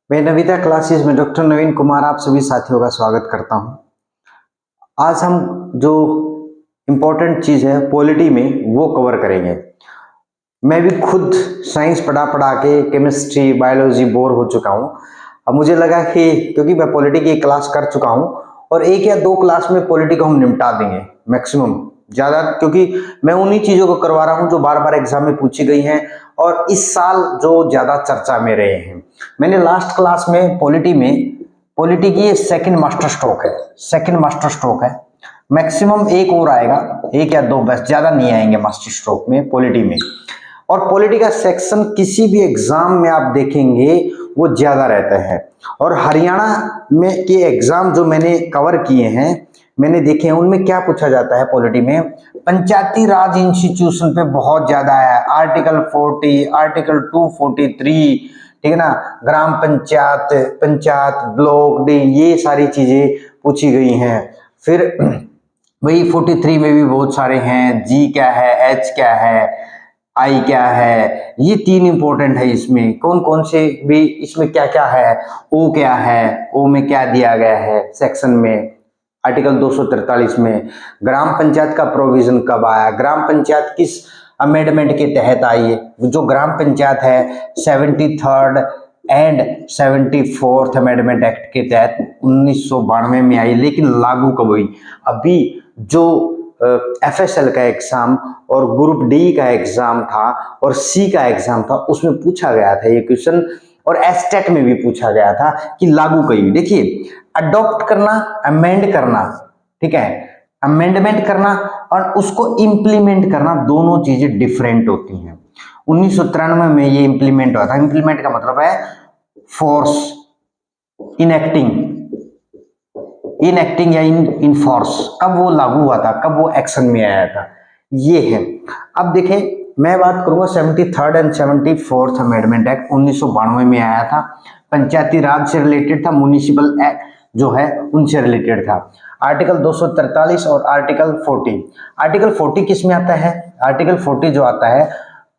मैं नविता क्लासेस में डॉक्टर नवीन कुमार आप सभी साथियों का स्वागत करता हूं। आज हम जो इम्पोर्टेंट चीज़ है पॉलिटी में वो कवर करेंगे। मैं भी खुद साइंस पढ़ा पढ़ा के केमिस्ट्री बायोलॉजी बोर हो चुका हूं। अब मुझे लगा कि क्योंकि मैं पॉलिटी की क्लास कर चुका हूं और एक या दो क्लास में पॉलिटी को हम निपटा देंगे मैक्सिमम, ज़्यादा, क्योंकि मैं उन्हीं चीज़ों को करवा रहा हूं जो बार बार एग्जाम में पूछी गई हैं और इस साल जो ज़्यादा चर्चा में रहे हैं। मैंने लास्ट क्लास में पॉलिटी की सेकंड मास्टर स्ट्रोक है। मैक्सिमम एक और आएगा, एक या दो, बस ज़्यादा नहीं आएंगे मास्टर स्ट्रोक में पॉलिटी में। और पॉलिटी का सेक्शन किसी भी एग्जाम में आप देखेंगे वो ज़्यादा रहता है। और हरियाणा में के एग्जाम जो मैंने कवर किए हैं, मैंने देखे हैं, उनमें क्या पूछा जाता है पॉलिटी में, पंचायती राज इंस्टीट्यूशन पे बहुत ज्यादा है। आर्टिकल 40, आर्टिकल 243, ठीक है ना, ग्राम पंचायत, ब्लॉक डी, ये सारी चीजें पूछी गई हैं। फिर वही 43 में भी बहुत सारे हैं, जी क्या है, एच क्या है, आई क्या है, ये तीन इंपॉर्टेंट है। इसमें कौन कौन से भी, इसमें क्या क्या है, ओ क्या है, ओ में क्या दिया गया है सेक्शन में, आर्टिकल 243 में। ग्राम पंचायत का प्रोविजन कब आया, ग्राम पंचायत किस अमेंडमेंट के तहत आई है। जो ग्राम पंचायत है 73rd and 74th amendment act के तहत 1992 में आई, लेकिन लागू कब हुई। अभी जो FSL का एग्जाम और ग्रुप डी का एग्जाम था और सी का एग्जाम था, उसमें पूछा गया था ये क्वेश्चन, और एस्टेट में भी पूछा गया था कि लागू कई। देखिए, अडॉप्ट करना, अमेंड करना, ठीक है, अमेंडमेंट करना और उसको इंप्लीमेंट करना, दोनों चीजें डिफरेंट होती हैं। 1993 में ये इंप्लीमेंट हुआ था। इंप्लीमेंट का मतलब है फोर्स, इनएक्टिंग या इनफोर्स। कब वो लागू हुआ था, कब वो एक्शन में आया था, ये है। अब देखें, मैं बात करूंगा 73rd and 74th amendment act 1992 में आया था। पंचायती राज से रिलेटेड था, म्युनिसिपल एक्ट जो है उनसे रिलेटेड था। आर्टिकल 243 और आर्टिकल 40। आर्टिकल 40 किस में आता है, आर्टिकल 40 जो आता है,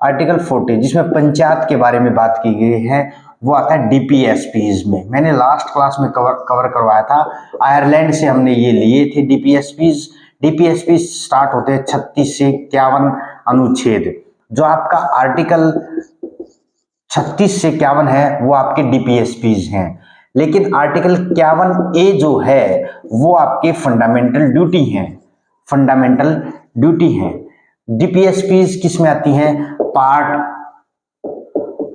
आर्टिकल 40 जिसमें पंचायत के बारे में बात की गई है, वो आता है DPSPs में। मैंने लास्ट क्लास में कवर करवाया था, आयरलैंड से हमने ये लिए थे DPSPs स्टार्ट होते हैं 36 से 51 अनुच्छेद। जो आपका आर्टिकल 36 से 51 है वो आपके DPSPs हैं, लेकिन आर्टिकल 51A जो है वो आपके फंडामेंटल ड्यूटी हैं। DPSPs किस में आती हैं, पार्ट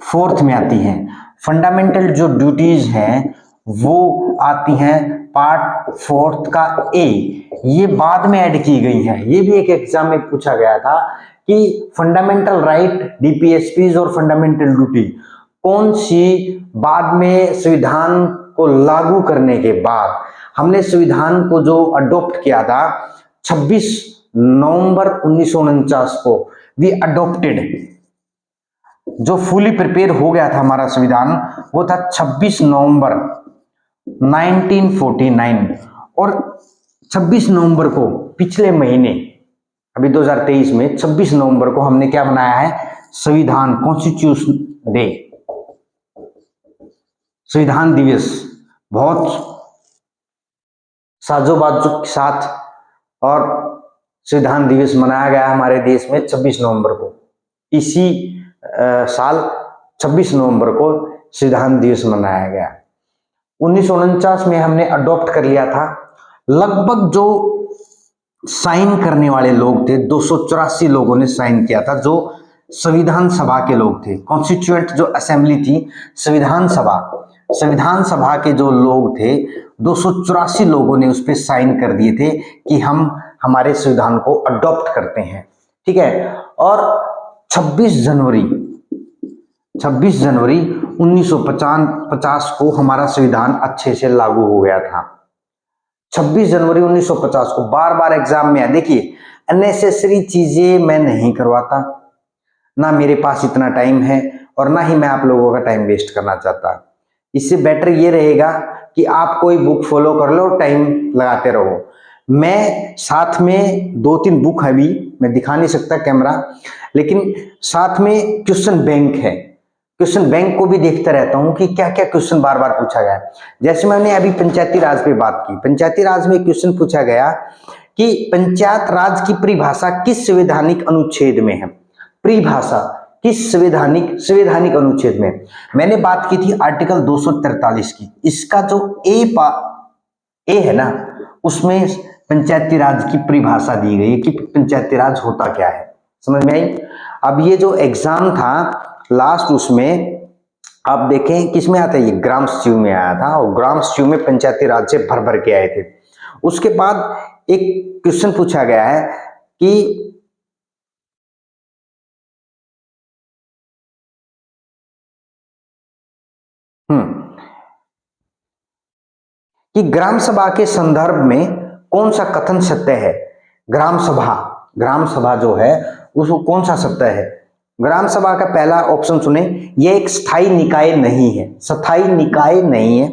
4th में आती हैं। फंडामेंटल जो ड्यूटीज हैं वो आती हैं पार्ट 4th का A, ये बाद में ऐड की गई है। ये भी एक एग्जाम में पूछा गया था कि फंडामेंटल राइट, DPSPs और फंडामेंटल ड्यूटी कौन सी बाद में संविधान को लागू करने के बाद, हमने संविधान को जो अडॉप्ट किया था 26 नवंबर 1949 को, वी अडॉप्टेड, जो फुली प्रिपेयर हो गया था हमारा संविधान, वो था 26 नवंबर 1949। और 26 नवंबर को पिछले महीने, अभी 2023 में 26 नवंबर को हमने क्या बनाया है, संविधान, कॉन्स्टिट्यूशन डे, संविधान दिवस। बहुत साजोबाजो के साथ और संविधान दिवस मनाया गया हमारे देश में 26 नवंबर को। इसी साल 26 नवंबर को संविधान दिवस मनाया गया। 1949 में हमने अडॉप्ट कर लिया था। लगभग जो साइन करने वाले लोग थे, 284 लोगों ने साइन किया था, जो संविधान सभा के लोग थे। कॉन्स्टिट्यूएंट जो असेंबली थी, संविधान सभा के जो लोग थे, 284 लोगों ने उस पर साइन कर दिए थे कि हम हमारे संविधान को अडॉप्ट करते हैं, ठीक है। और 26 जनवरी 1950 को हमारा संविधान अच्छे से लागू हो गया था। 26 जनवरी 1950 को बार बार एग्जाम में है। देखिए, अननेसेसरी चीजें मैं नहीं करवाता, ना मेरे पास इतना टाइम है और ना ही मैं आप लोगों का टाइम वेस्ट करना चाहता। इससे बेटर ये रहेगा कि आप कोई बुक फॉलो कर लो, टाइम लगाते रहो। मैं साथ में 2-3 बुक है, भी मैं दिखा नहीं सकता कैमरा, लेकिन साथ में क्वेश्चन बैंक है। क्वेश्चन बैंक को भी देखता रहता हूं कि क्या क्या क्वेश्चन बार बार पूछा गया है। जैसे मैंने अभी पंचायती राज पे बात की, पंचायती राज में क्वेश्चन पूछा गया कि पंचायत राज की परिभाषा किस संवैधानिक अनुच्छेद में है। परिभाषा किस संवैधानिक अनुच्छेद में। मैंने बात की थी आर्टिकल 243 की। इसका जो ए है ना, उसमें पंचायती राज की परिभाषा दी गई है कि पंचायती राज होता क्या है। समझ में आई। अब ये जो एग्जाम था लास्ट, उसमें आप देखें किसमें आता है, ये ग्राम सचिव में आया था, और ग्राम सचिव में पंचायती राज से भर भर के आए थे। उसके बाद एक क्वेश्चन पूछा गया है कि ग्राम सभा के संदर्भ में कौन सा कथन सत्य है। ग्राम सभा जो है उसको कौन सा सत्य है। ग्राम सभा का पहला ऑप्शन सुने, यह एक स्थायी निकाय नहीं है, स्थायी निकाय नहीं है।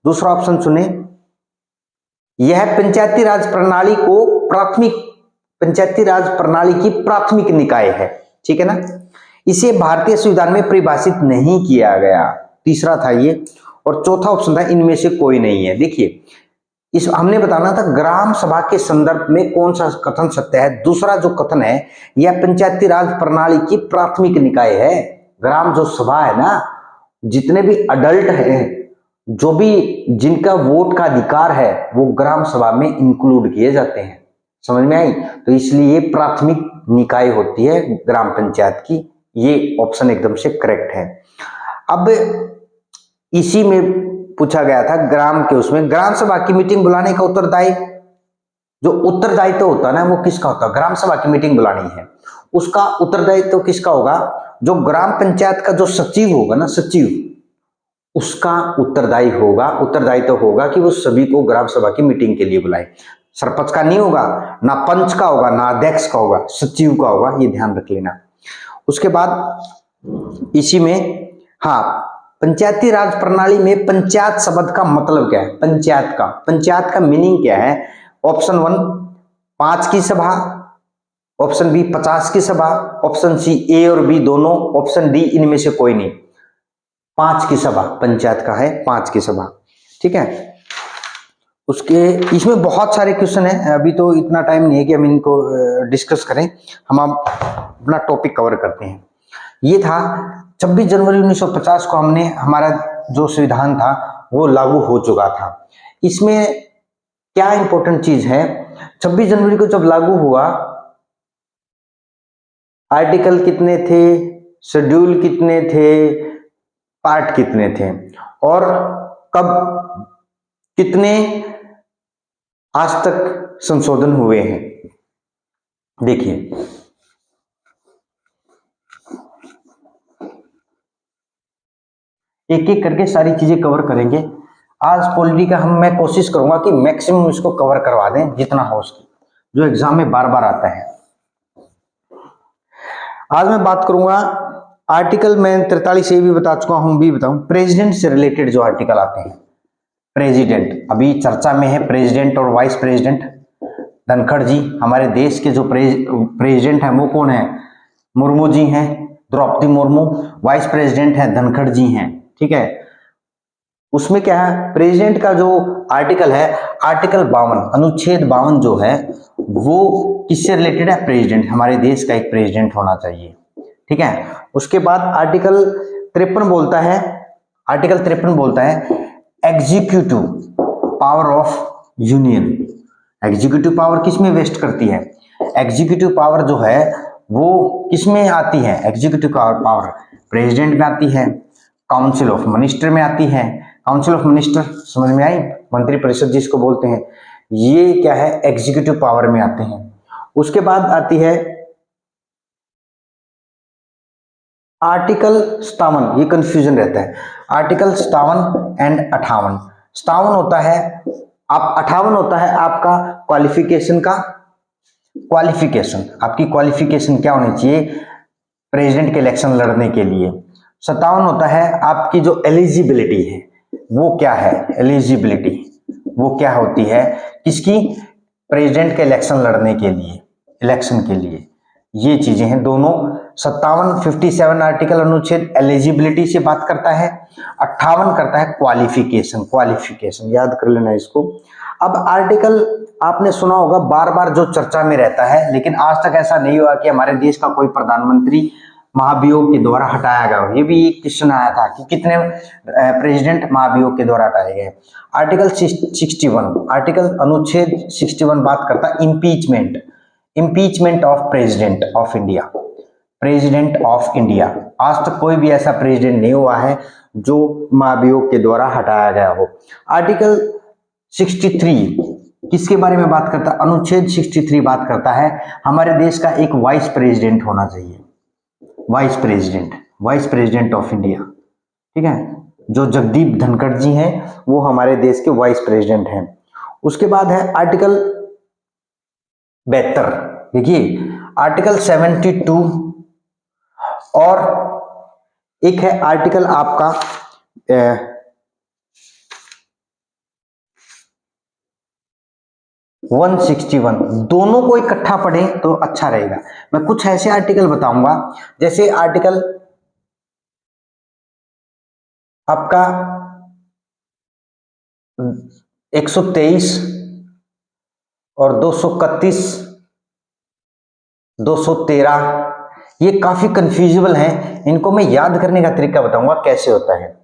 दूसरा ऑप्शन सुने, यह पंचायती राज प्रणाली की प्राथमिक निकाय है। ठीक है ना, इसे भारतीय संविधान में परिभाषित नहीं किया गया। तीसरा था ये, और चौथा ऑप्शन था इनमें से कोई नहीं है। देखिए, इस हमने बताना था ग्राम सभा के संदर्भ में कौन सा कथन सत्य है। दूसरा जो कथन है, यह पंचायती राज प्रणाली की प्राथमिक निकाय है। ग्राम जो सभा है ना, जितने भी अडल्ट हैं, जो भी जिनका वोट का अधिकार है, वो ग्राम सभा में इंक्लूड किए जाते हैं। समझ में आई। तो इसलिए प्राथमिक निकाय होती है ग्राम पंचायत की। ये ऑप्शन एकदम से करेक्ट है। अब इसी में पूछा गया था ग्राम के उसमें, ग्राम सभा की मीटिंग बुलाने का उत्तरदायित्व होता है ना, वो किसका होता है। ग्राम सभा की मीटिंग बुलानी है, उसका उत्तरदायित्व किसका होगा। जो ग्राम पंचायत का जो सचिव होगा ना, सचिव, उसका उत्तरदायित्व होगा कि वो सभी को ग्राम सभा की मीटिंग के लिए बुलाए। सरपंच का नहीं होगा, ना पंच का होगा, ना अध्यक्ष का होगा, सचिव का होगा। ये ध्यान रख लेना। उसके बाद इसी में, हाँ, पंचायती राज प्रणाली में पंचायत शब्द का मतलब क्या है। पंचायत का मीनिंग क्या है। ऑप्शन 1 5 की सभा, ऑप्शन बी 50 की सभा, ऑप्शन सी ए और बी दोनों, ऑप्शन डी इनमें से कोई नहीं। 5 की सभा पंचायत का है, 5 की सभा। ठीक है। उसके इसमें बहुत सारे क्वेश्चन हैं, अभी तो इतना टाइम नहीं है कि हम इनको डिस्कस करें। हम अपना टॉपिक कवर करते हैं। ये था 26 जनवरी 1950 को हमने, हमारा जो संविधान था वो लागू हो चुका था। इसमें क्या इंपॉर्टेंट चीज है, 26 जनवरी को जब लागू हुआ, आर्टिकल कितने थे, शेड्यूल कितने थे, पार्ट कितने थे, और कब कितने आज तक संशोधन हुए हैं। देखिए, एक एक करके सारी चीजें कवर करेंगे आज। पॉलिटी का मैं कोशिश करूंगा कि मैक्सिमम इसको कवर करवा दें जितना हो सके, जो एग्जाम में बार बार आता है। आज मैं बात करूंगा आर्टिकल, मैं 43 ए भी बता चुका हूं, बी बताऊं। प्रेसिडेंट से रिलेटेड जो आर्टिकल आते हैं, प्रेसिडेंट अभी चर्चा में है, प्रेसिडेंट और वाइस प्रेसिडेंट। धनखड़ जी हमारे देश के जो प्रेसिडेंट हैं वो कौन है, मुर्मू जी हैं, द्रौपदी मुर्मू। वाइस प्रेसिडेंट है धनखड़ जी हैं। ठीक है। उसमें क्या है, प्रेसिडेंट का जो आर्टिकल है, आर्टिकल 52, अनुच्छेद 52 जो है वो किससे रिलेटेड है, प्रेसिडेंट, हमारे देश का एक प्रेसिडेंट होना चाहिए। ठीक है। उसके बाद आर्टिकल 53 बोलता है, आर्टिकल 53 बोलता है executive power of union. Executive power किस में वेस्ट करती है, एग्जीक्यूटिव पावर जो है वो किस में आती है, एग्जीक्यूटिव पावर प्रेसिडेंट में आती है, काउंसिल ऑफ मिनिस्टर में आती है। काउंसिल ऑफ मिनिस्टर समझ में आई, मंत्रिपरिषद जिसको बोलते हैं, ये क्या है, एग्जीक्यूटिव पावर में आते हैं। उसके बाद आती है आर्टिकल 57, ये कंफ्यूजन रहता है, आर्टिकल 57 एंड 58। 57 होता है, 58 होता है आपका क्वालिफिकेशन का, आपकी क्वालिफिकेशन क्या होनी चाहिए प्रेसिडेंट के इलेक्शन लड़ने के लिए। 57 होता है आपकी जो एलिजिबिलिटी है, वो क्या है, एलिजिबिलिटी वो क्या होती है किसकी, प्रेसिडेंट के इलेक्शन लड़ने के लिए, इलेक्शन के लिए। ये चीजें हैं दोनों 57 आर्टिकल अनुच्छेद एलिजिबिलिटी से बात करता है, 58 करता है क्वालिफिकेशन, याद कर लेना इसको। अब आर्टिकल आपने सुना होगा बार बार जो चर्चा में रहता है, लेकिन आज तक ऐसा नहीं हुआ कि हमारे देश का कोई प्रधानमंत्री महाभियोग के द्वारा हटाया गया हो। ये भी एक क्वेश्चन आया था कि कितने प्रेसिडेंट महाभियोग के द्वारा हटाए गए। आर्टिकल 61, आर्टिकल अनुच्छेद 61 बात करता है impeachment of president of India. आज तक कोई भी ऐसा प्रेसिडेंट नहीं हुआ है जो महाभियोग के द्वारा हटाया गया हो। आर्टिकल 63 किसके बारे में बात करता है? अनुच्छेद 63 बात करता है हमारे देश का एक वाइस प्रेसिडेंट होना चाहिए, वाइस प्रेसिडेंट ऑफ इंडिया, ठीक है। जो जगदीप धनखड़ जी हैं वो हमारे देश के वाइस प्रेसिडेंट हैं। उसके बाद है आर्टिकल 72, देखिए आर्टिकल 72 और एक है आर्टिकल आपका 161, दोनों को इकट्ठा पढ़ें तो अच्छा रहेगा। मैं कुछ ऐसे आर्टिकल बताऊंगा, जैसे आर्टिकल आपका 123 और 231, 213, ये काफी कंफ्यूजिबल हैं। इनको मैं याद करने का तरीका बताऊंगा कैसे होता है।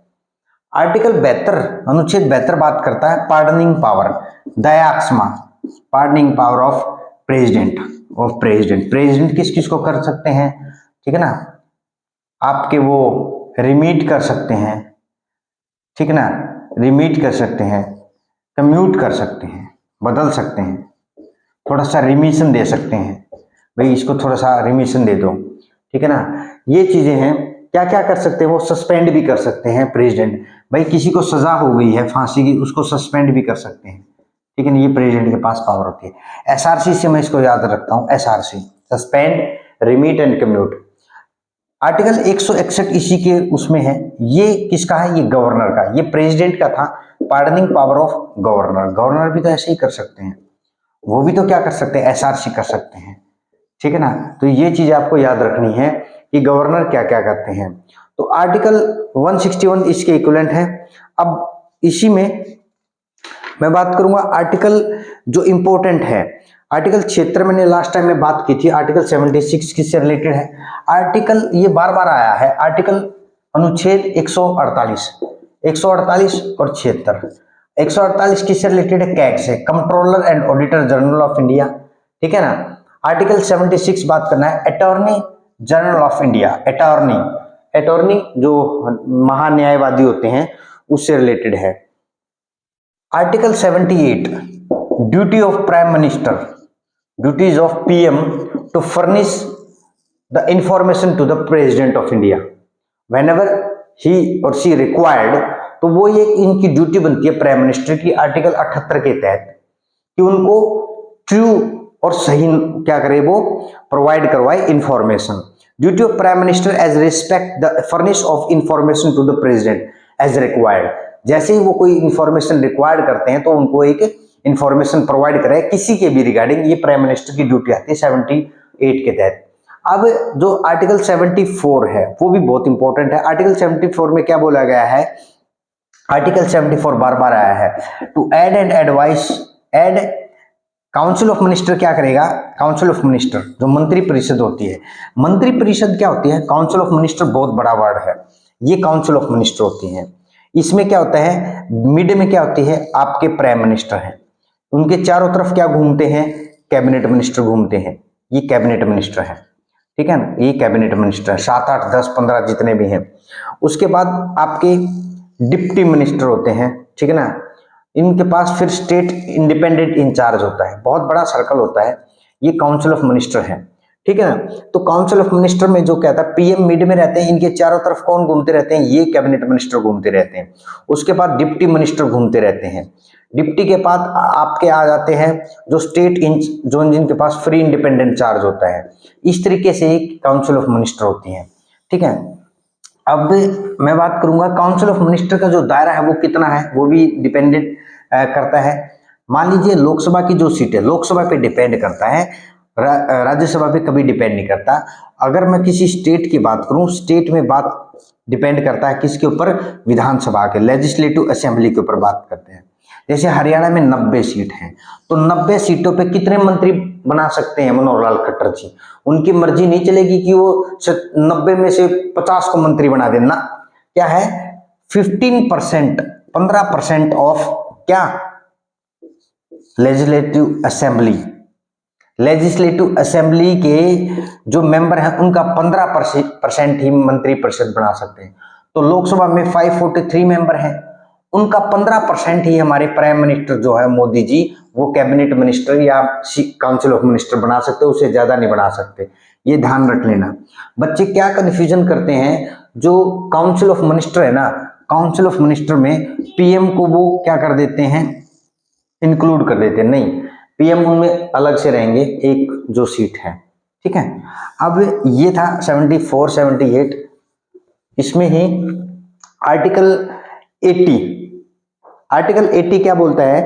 आर्टिकल 72 अनुच्छेद 72 बात करता है पार्डनिंग पावर, दयाक्षमा, pardoning power of president. President किस किस को कर सकते हैं, ठीक है ना, आपके वो रिमीट कर सकते हैं, ठीक है ना, रिमीट कर सकते हैं, कम्यूट कर सकते हैं, बदल सकते हैं, थोड़ा सा रिमिशन दे सकते हैं, भाई इसको थोड़ा सा रिमिशन दे दो, ठीक है ना। ये चीजें हैं। क्या क्या कर सकते हैं वो? सस्पेंड भी कर सकते हैं प्रेसिडेंट, भाई किसी को सजा हो गई है फांसी की, उसको सस्पेंड भी कर सकते हैं, ठीक है ना। ये प्रेसिडेंट के पास पावर होती है। एसआरसी से मैं इसको याद रखता हूँ, SRC, suspend, remit and commute. Article 161 इसी के उसमें है। ये किसका है? ये गवर्नर का, ये प्रेसिडेंट का था, पार्डनिंग पावर ऑफ गवर्नर भी तो ऐसे ही कर सकते हैं, वो भी तो क्या कर सकते हैं? एसआरसी कर सकते हैं, ठीक है ना। तो ये चीज आपको याद रखनी है कि गवर्नर क्या क्या करते हैं। तो आर्टिकल 161 इसके इक्विवेलेंट है। अब इसी में मैं बात करूंगा आर्टिकल जो इंपॉर्टेंट है, आर्टिकल 76 मैंने लास्ट टाइम में बात की थी, आर्टिकल 76 किससे रिलेटेड है? आर्टिकल ये बार बार आया है, आर्टिकल अनुच्छेद 148 और 76। 148 किससे रिलेटेड है? कैग से, controller and auditor general of India, ठीक है ना। आर्टिकल 76 बात करना है attorney general of India, attorney जो महान्यायवादी होते हैं उससे रिलेटेड है। Article 78 duty of prime minister, duties of PM to furnish the information to the president of India whenever he और सी रिक्वायर्ड। तो वो ये इनकी ड्यूटी बनती है प्राइम मिनिस्टर की आर्टिकल 78 के तहत कि उनको ट्रू और सही क्या करे, वो प्रोवाइड करवाए information. Duty of prime minister as respect the furnish of information to the president as required. जैसे ही वो कोई इंफॉर्मेशन रिक्वायर्ड करते हैं तो उनको एक इंफॉर्मेशन प्रोवाइड करे किसी के भी रिगार्डिंग, ये प्राइम मिनिस्टर की ड्यूटी आती है 78 के तहत। अब जो आर्टिकल 74 है वो भी बहुत इंपॉर्टेंट है। आर्टिकल 74 में क्या बोला गया है? आर्टिकल 74 बार बार आया है, to aid and advice, aid council of minister क्या करेगा? काउंसिल ऑफ मिनिस्टर जो मंत्री परिषद होती है, मंत्री परिषद क्या होती है? काउंसिल ऑफ मिनिस्टर बहुत बड़ा वर्ड है, ये काउंसिल ऑफ मिनिस्टर होती है। इसमें क्या होता है? मिड में क्या होती है? आपके प्राइम मिनिस्टर हैं, उनके चारों तरफ क्या घूमते हैं? कैबिनेट मिनिस्टर घूमते हैं, ये कैबिनेट मिनिस्टर है, ठीक है ना, ये कैबिनेट मिनिस्टर है, 7, 8, 10, 15 जितने भी हैं। उसके बाद आपके डिप्टी मिनिस्टर होते हैं, ठीक है ना, इनके पास फिर स्टेट इंडिपेंडेंट इंचार्ज होता है, बहुत बड़ा सर्कल होता है, ये काउंसिल ऑफ मिनिस्टर है, ठीक है ना। तो काउंसिल ऑफ मिनिस्टर में जो कहता है पीएम मिड में रहते हैं, इनके चारों तरफ कौन घूमते रहते हैं? ये कैबिनेट मिनिस्टर घूमते रहते हैं। उसके बाद डिप्टी मिनिस्टर घूमते रहते हैं। डिप्टी के बाद आपके आ जाते हैं जो स्टेट जो जिनके पास फ्री इंडिपेंडेंट चार्ज होता है। इस तरीके से एक काउंसिल ऑफ मिनिस्टर होती है, ठीक है। अब मैं बात करूंगा काउंसिल ऑफ मिनिस्टर का जो दायरा है वो कितना है, वो भी डिपेंडेंट करता है। मान लीजिए लोकसभा की जो सीट है, लोकसभा पे डिपेंड करता है, राज्यसभा पे कभी डिपेंड नहीं करता। अगर मैं किसी स्टेट की बात करूं, स्टेट में बात डिपेंड करता है किसके ऊपर, विधानसभा के, लेजिस्लेटिव असेंबली के ऊपर बात करते हैं। जैसे हरियाणा में 90 सीट हैं, तो 90 सीटों पे कितने मंत्री बना सकते हैं मनोहर लाल खट्टर जी? उनकी मर्जी नहीं चलेगी कि वो 90 में से 50 को मंत्री बना देना। क्या है, 15%, 15% ऑफ क्या, लेजिस्लेटिव असेंबली, लेजिस्लेटिव असेंबली के जो मेंबर हैं उनका 15% ही मंत्री परिषद बना सकते हैं। तो लोकसभा में 543 मेंबर हैं, उनका 15% ही हमारे प्राइम मिनिस्टर जो है मोदी जी, वो कैबिनेट मिनिस्टर या काउंसिल ऑफ मिनिस्टर बना सकते, उससे ज्यादा नहीं बना सकते। ये ध्यान रख लेना। बच्चे क्या कंफ्यूजन करते हैं, जो काउंसिल ऑफ मिनिस्टर है ना, काउंसिल ऑफ मिनिस्टर में पीएम को वो क्या कर देते हैं, इंक्लूड कर देते हैं। नहीं, पीएम उनमें अलग से रहेंगे, एक जो सीट है, ठीक है। अब ये था 74, 78, इसमें ही आर्टिकल 80, आर्टिकल 80 क्या बोलता है,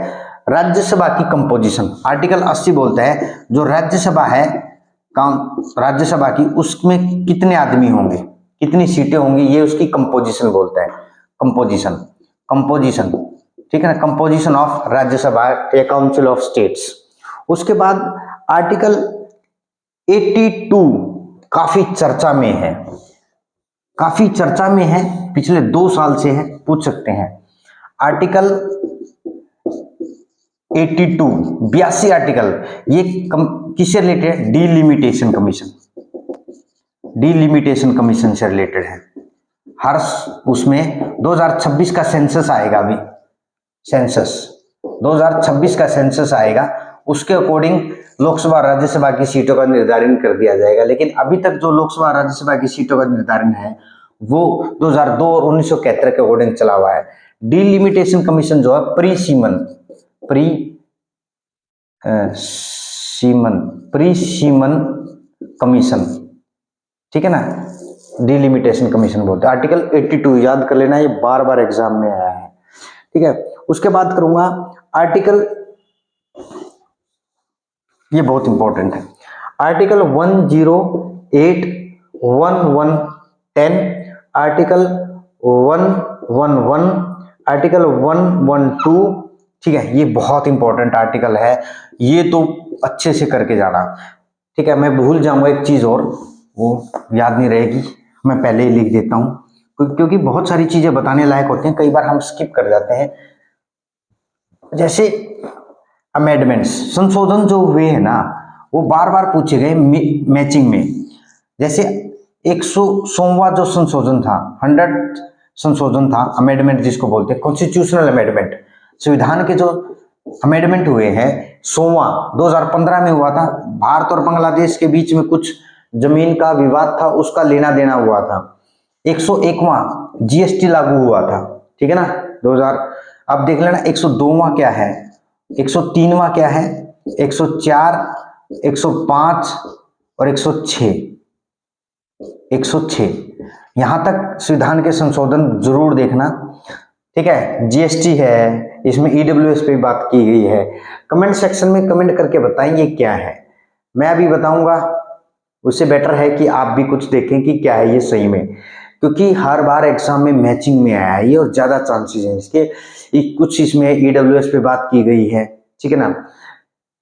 राज्यसभा की कंपोजिशन। आर्टिकल 80 बोलता है जो राज्यसभा है, राज्यसभा की, उसमें कितने आदमी होंगे, कितनी सीटें होंगी, ये उसकी कंपोजिशन बोलता है। कंपोजिशन, कंपोजिशन, ठीक है ना, कंपोजिशन ऑफ राज्यसभा या काउंसिल ऑफ स्टेट्स। उसके बाद आर्टिकल 82 काफी चर्चा में है, काफी चर्चा में है, पिछले 2 साल से है, पूछ सकते हैं। आर्टिकल 82, 82 आर्टिकल, ये किससे रिलेटेड है, डीलिमिटेशन कमीशन, डीलिमिटेशन कमीशन से रिलेटेड है। हर उसमें 2026 का सेंसस आएगा, अभी सेंसस 2026 का सेंसस आएगा, उसके अकॉर्डिंग लोकसभा राज्यसभा की सीटों का निर्धारण कर दिया जाएगा। लेकिन अभी तक जो लोकसभा राज्यसभा की सीटों का निर्धारण है वो 2002 और 1971 के अकॉर्डिंग चला हुआ है। डीलिमिटेशन कमीशन जो है प्री सीमन कमीशन, ठीक है ना, डीलिमिटेशन कमीशन बोलते हैं। आर्टिकल 82 याद कर लेना, ये बार बार एग्जाम में आया है, ठीक है। उसके बाद करूंगा आर्टिकल, ये बहुत इंपॉर्टेंट है, आर्टिकल 108, 1110, आर्टिकल 111, आर्टिकल 112, ठीक है। ये बहुत इंपॉर्टेंट आर्टिकल है, ये तो अच्छे से करके जाना, ठीक है। मैं भूल जाऊंगा एक चीज और, वो याद नहीं रहेगी, मैं पहले ही लिख देता हूं, क्योंकि बहुत सारी चीजें बताने लायक होती हैं, कई बार हम स्किप कर जाते हैं। जैसे अमेंडमेंट्स, संशोधन जो हुए हैं ना, वो बार बार पूछे गए मैचिंग में। जैसे 100वां जो संशोधन था, 100 संशोधन था, अमेंडमेंट जिसको बोलते हैं, कॉन्स्टिट्यूशनल अमेंडमेंट, संविधान के जो अमेंडमेंट हुए हैं, 100वां 2015 में हुआ था। भारत और बांग्लादेश के बीच में कुछ जमीन का विवाद था, उसका लेना देना हुआ था। 101वां जीएसटी लागू हुआ था, ठीक है ना, 2000। अब देख लेना 102वां क्या है, 103वां क्या है, 104, 105 और 106, 106, यहां तक संविधान के संशोधन जरूर देखना, ठीक है। जीएसटी है, इसमें ईडब्ल्यूएस पे बात की गई है। कमेंट सेक्शन में कमेंट करके बताएं ये क्या है, मैं अभी बताऊंगा, उससे बेटर है कि आप भी कुछ देखें कि क्या है ये सही में, क्योंकि हर बार एग्जाम में मैचिंग में आया है ये, और ज्यादा चांसेस हैं इसके। कुछ इसमें ईडब्ल्यूएस पे बात की गई है, ठीक है ना,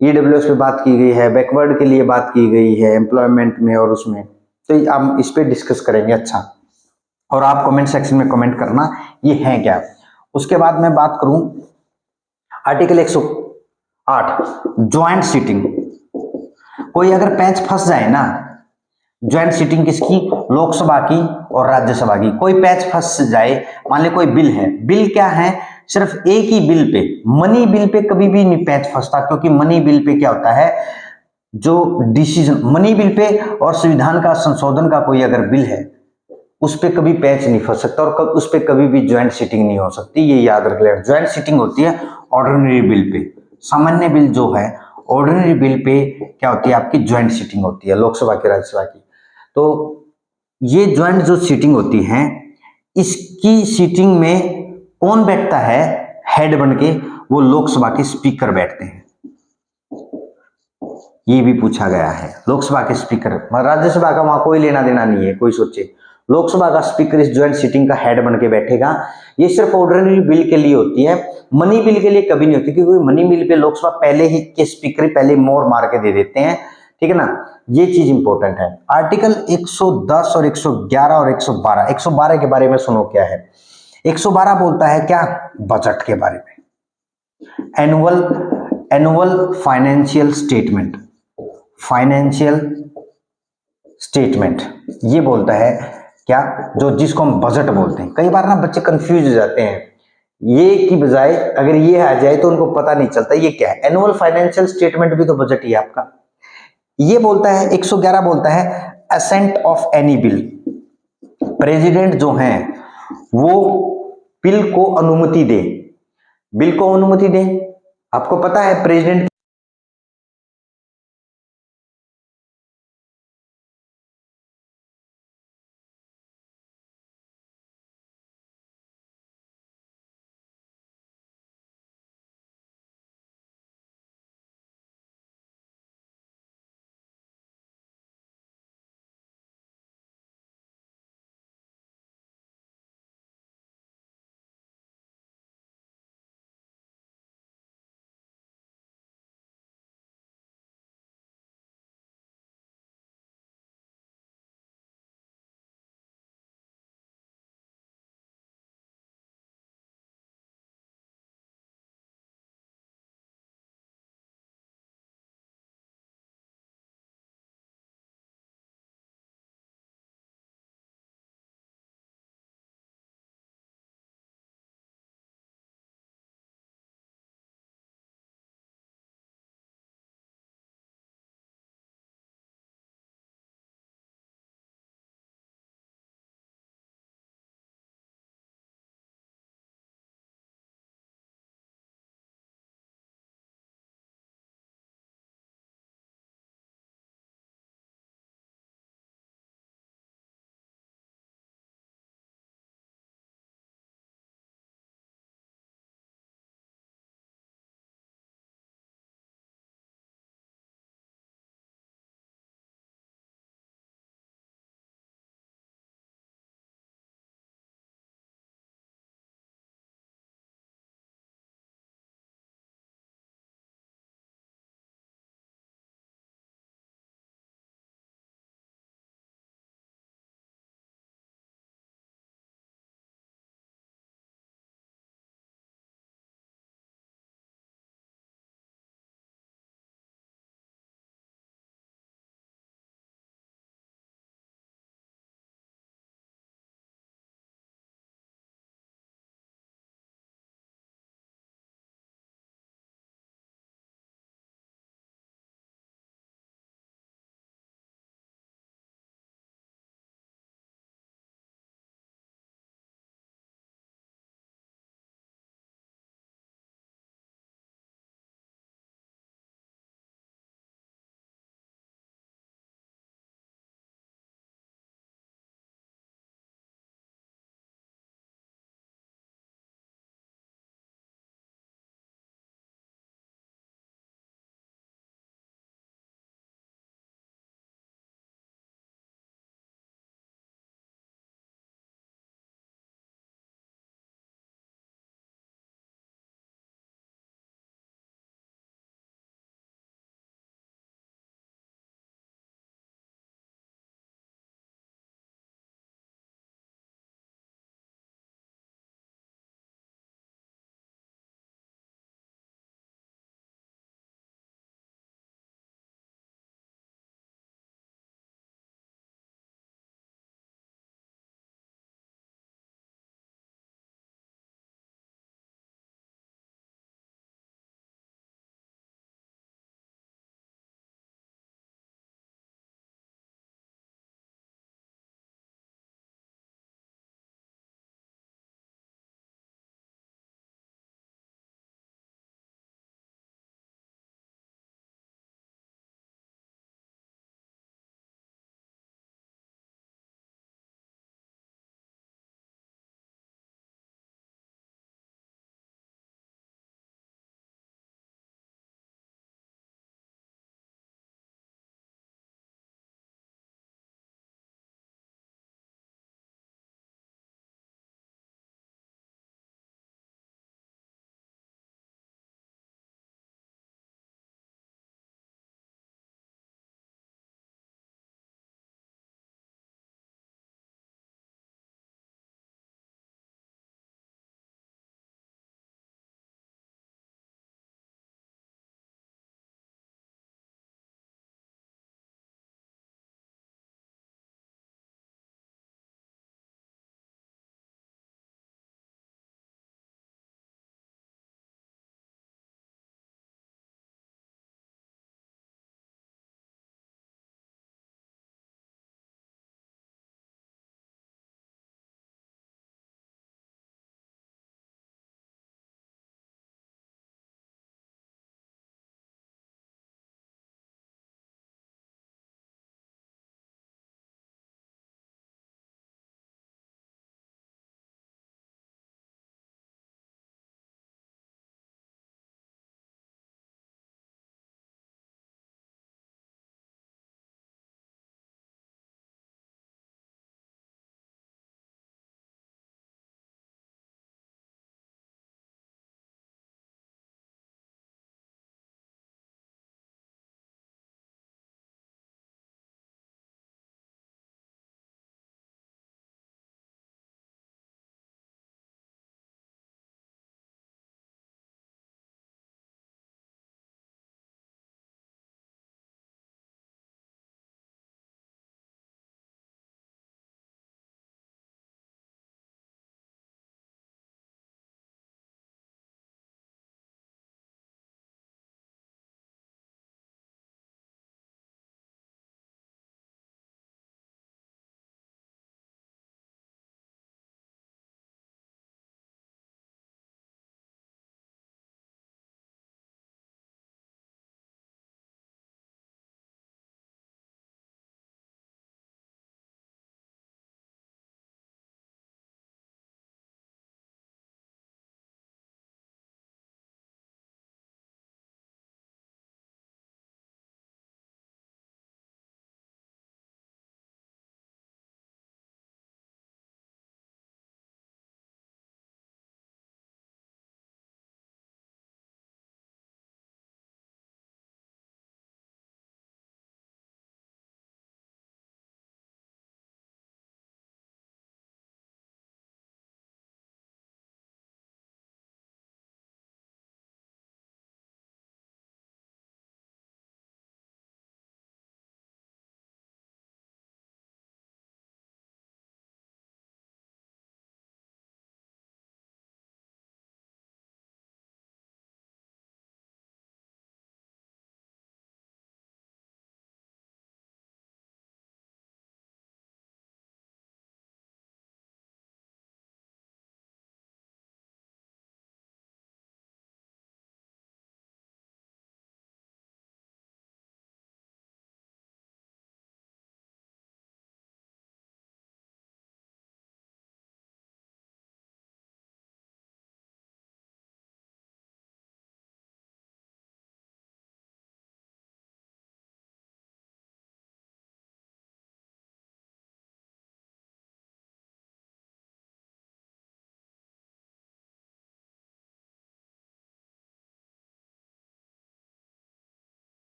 ईडब्ल्यूएस पे बात की गई है, बैकवर्ड के लिए बात की गई है एम्प्लॉयमेंट में और उसमें, तो हम इस पे डिस्कस करेंगे। अच्छा, और आप कमेंट सेक्शन में कमेंट करना ये है क्या। उसके बाद मैं बात करूं आर्टिकल 108, ज्वाइंट सीटिंग। कोई अगर पैंच फंस जाए ना, ज्वाइंट सीटिंग किसकी, लोकसभा की और राज्यसभा की, कोई पैच फंस जाए, मान ली कोई बिल है, बिल क्या है, सिर्फ एक ही बिल पे, मनी बिल पे कभी भी नहीं पैच फंसता, क्योंकि मनी बिल पे क्या होता है, जो डिसीजन मनी बिल पे और संविधान का संशोधन का कोई अगर बिल है, उस पर कभी पैच नहीं फंस सकता, और उस पर कभी भी ज्वाइंट सीटिंग नहीं हो सकती, ये याद रख लेना। ज्वाइंट सीटिंग होती है ऑर्डिनरी बिल पे, सामान्य बिल जो है, ऑर्डिनरी बिल पे क्या होती है आपकी, ज्वाइंट सीटिंग होती है लोकसभा की राज्यसभा की। तो ये ज्वाइंट जो सीटिंग होती है, इसकी सीटिंग में कौन बैठता है हेड बन के, वो लोकसभा के स्पीकर बैठते हैं। ये भी पूछा गया है। लोकसभा के स्पीकर, राज्यसभा का वहां कोई लेना देना नहीं है, कोई सोचे। लोकसभा का स्पीकर इस ज्वाइंट सिटिंग का हेड बन के बैठेगा। ये सिर्फ ऑर्डिनरी बिल के लिए होती है, मनी बिल के लिए कभी नहीं होती, क्योंकि मनी बिल पे लोकसभा पहले ही के स्पीकर पहले मोहर मार के दे देते हैं, ठीक है ना। ये चीज इंपॉर्टेंट है। आर्टिकल 110 और 111 और 112, 112 के बारे में सुनो क्या है। 112 बोलता है क्या, बजट के बारे में। Annual financial statement, financial statement ये बोलता है क्या, जो जिसको हम बजट बोलते हैं। कई बार ना बच्चे कंफ्यूज हो जाते हैं, ये की बजाय अगर ये आ जाए तो उनको पता नहीं चलता ये क्या है। एनुअल फाइनेंशियल स्टेटमेंट भी तो बजट ही है आपका। ये बोलता है 111 बोलता है assent of any bill, president जो हैं वो बिल को अनुमति दे, बिल को अनुमति दे। आपको पता है प्रेसिडेंट